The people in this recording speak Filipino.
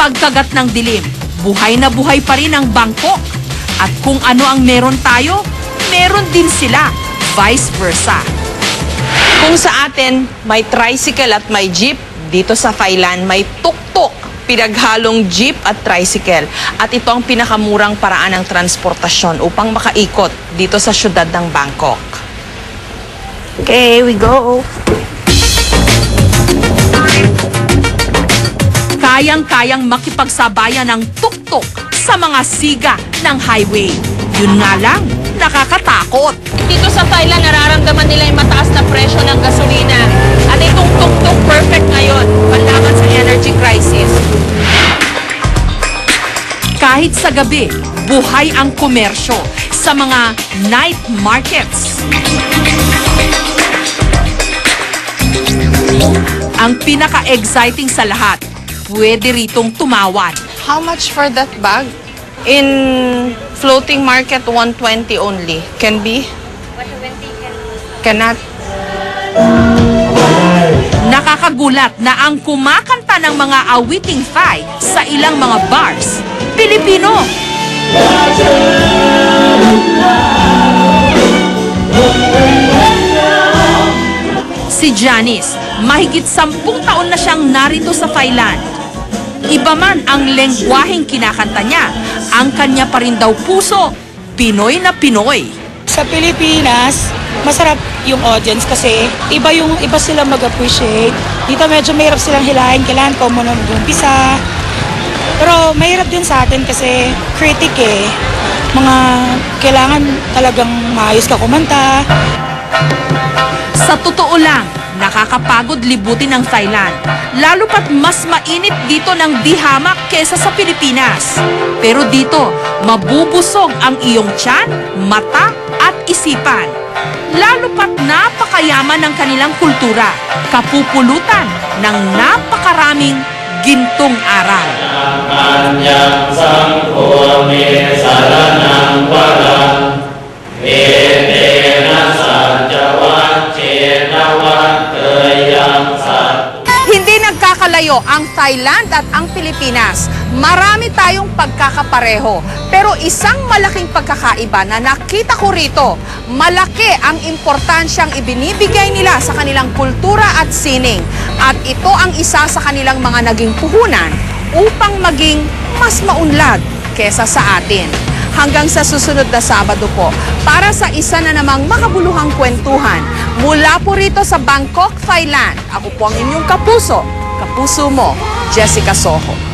pagkagat ng dilim, buhay na buhay pa rin ang Bangkok. At kung ano ang meron tayo, meron din sila, vice versa. Kung sa atin may tricycle at may jeep, dito sa Thailand may tuk-tuk, pinaghalong jeep at tricycle. At ito ang pinakamurang paraan ng transportasyon upang makaikot dito sa syudad ng Bangkok. Okay, we go. Kayang-kayang makipagsabayan ng tuk-tuk sa mga siga ng highway. Yun nga lang, nakakatakot. Dito sa Thailand, nararamdaman nila yung mataas na presyo ng gasolina. At itong tuk-tuk perfect ngayon, panlaban sa energy crisis. Kahit sa gabi, buhay ang komersyo sa mga night markets. Ang pinaka-exciting sa lahat, pwede ritong tumawad. How much for that bag? In floating market, 120 only. Can be? 120 cannot. Nakakagulat na ang kumakanta ng mga awiting Thai sa ilang mga bars, Pilipino. Si Janice, mahigit 10 taon na siyang narito sa Thailand. Iba man ang lengguwaheng kinakanta niya, ang kanya pa rin daw puso, Pinoy na Pinoy. Sa Pilipinas, masarap yung audience kasi iba sila mag-appreciate. Dito medyo mahirap silang hilahin, kailangan ko muna mag-umpisa. Pero mahirap din sa atin kasi critic mga kailangan talagang maayos ka kumanta. Sa totoo lang, nakakapagod libutin ang Thailand. Lalo pat mas mainit dito ng dihamak kesa sa Pilipinas. Pero dito, mabubusog ang iyong tiyan, mata at isipan. Lalo pat napakayaman ng kanilang kultura, kapupulutan ng napakaraming gintong aral. Hindi nagkakalayo ang Thailand at ang Pilipinas. Marami tayong pagkakapareho. Pero isang malaking pagkakaiba na nakita ko rito, malaki ang importansyang ibinibigay nila sa kanilang kultura at sining. At ito ang isa sa kanilang mga naging puhunan upang maging mas maunlad kesa sa atin. Hanggang sa susunod na Sabado po, para sa isa na namang makabuluhang kwentuhan. Mula po rito sa Bangkok, Thailand, ako po ang inyong kapuso mo, Jessica Soho.